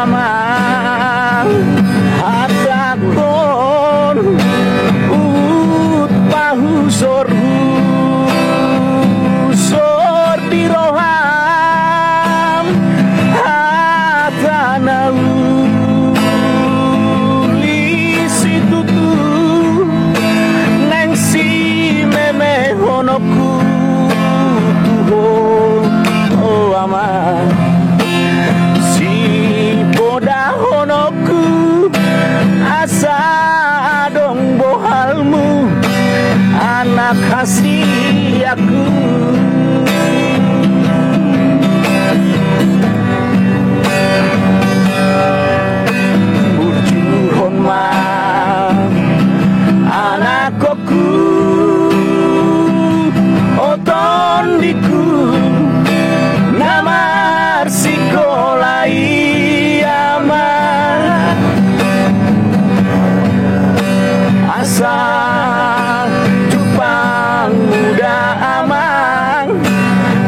amang hatakon ut pahu sor diroham hatanau lisi tutu neng si meme honoku oh amang si boda honoku asa dong bohalmu anak kasih aku bujur mah anakku oton diku namar sikolai ama asa cupang muda amang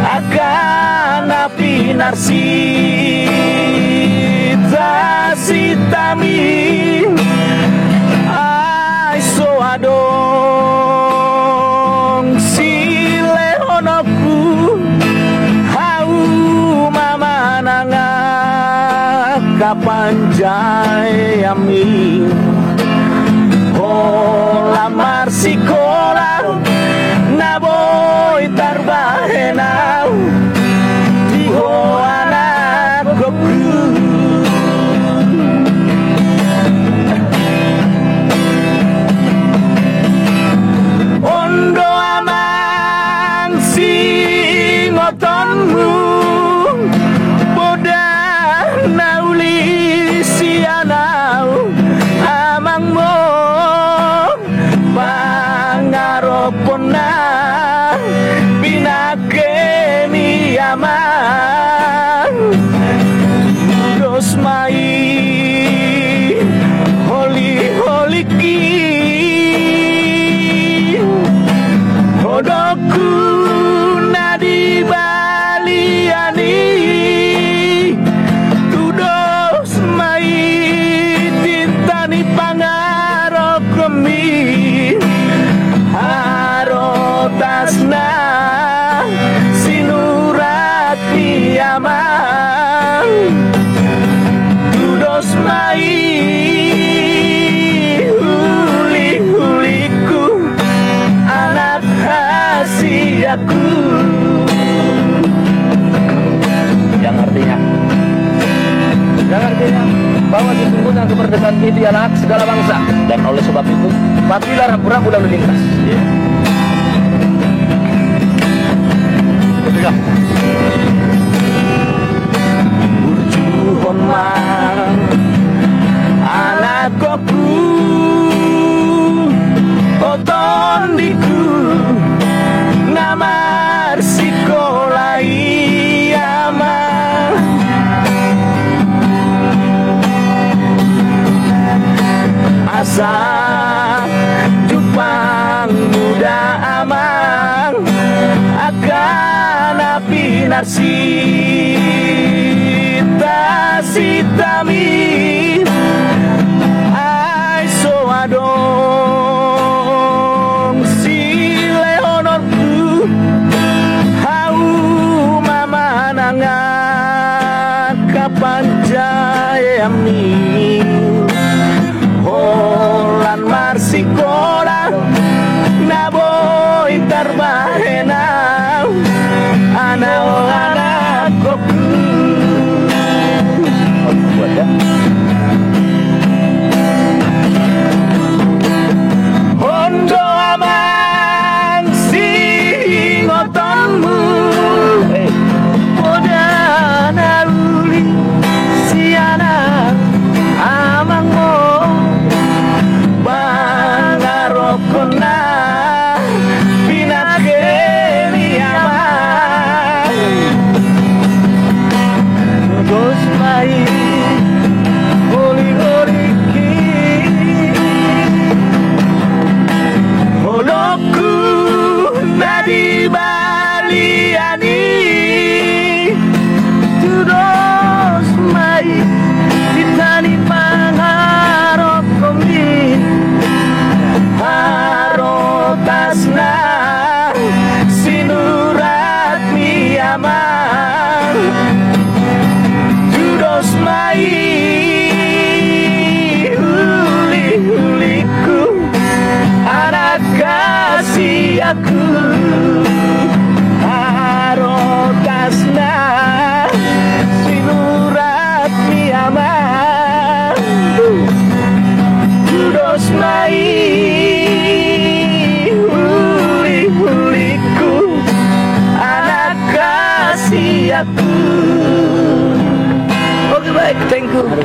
akan api narsita sitami ai so adong sile honoku hau mama nanga kapan jayami lamar sikolah naboy tarbahenau diho anakku ondo amang singotonmu bodah nauli sianau amangmu pangaropona binakeni amang dos mai holiki hodoku nadi baliani tudos mai tintani pangarokemi harotasna sinurat piamang tudos mai huli-huliku anak kasih aku yang artinya bahwa sesungguhnya kemerdekaan itu adalah hak segala bangsa dan oleh sebab itu patuhilah rambu-rambu lalu lintas. Burjuhon mang anakku oton diku namar sikolai amang asa jupang muda amang akan api narsita sitami ai so adong sile honorku hau mama nanga kapan jayami holan marsikola naboy tarbahenau anak-anakku buat ya hondo amang singotonmu poda nauli siana amangmu bangarokona binakeni amang dos mai holi-holiki holoku nadi baliani tudos mai mama. Dos mai huli-huliku, anak kasih aku. Oke baik, thank you.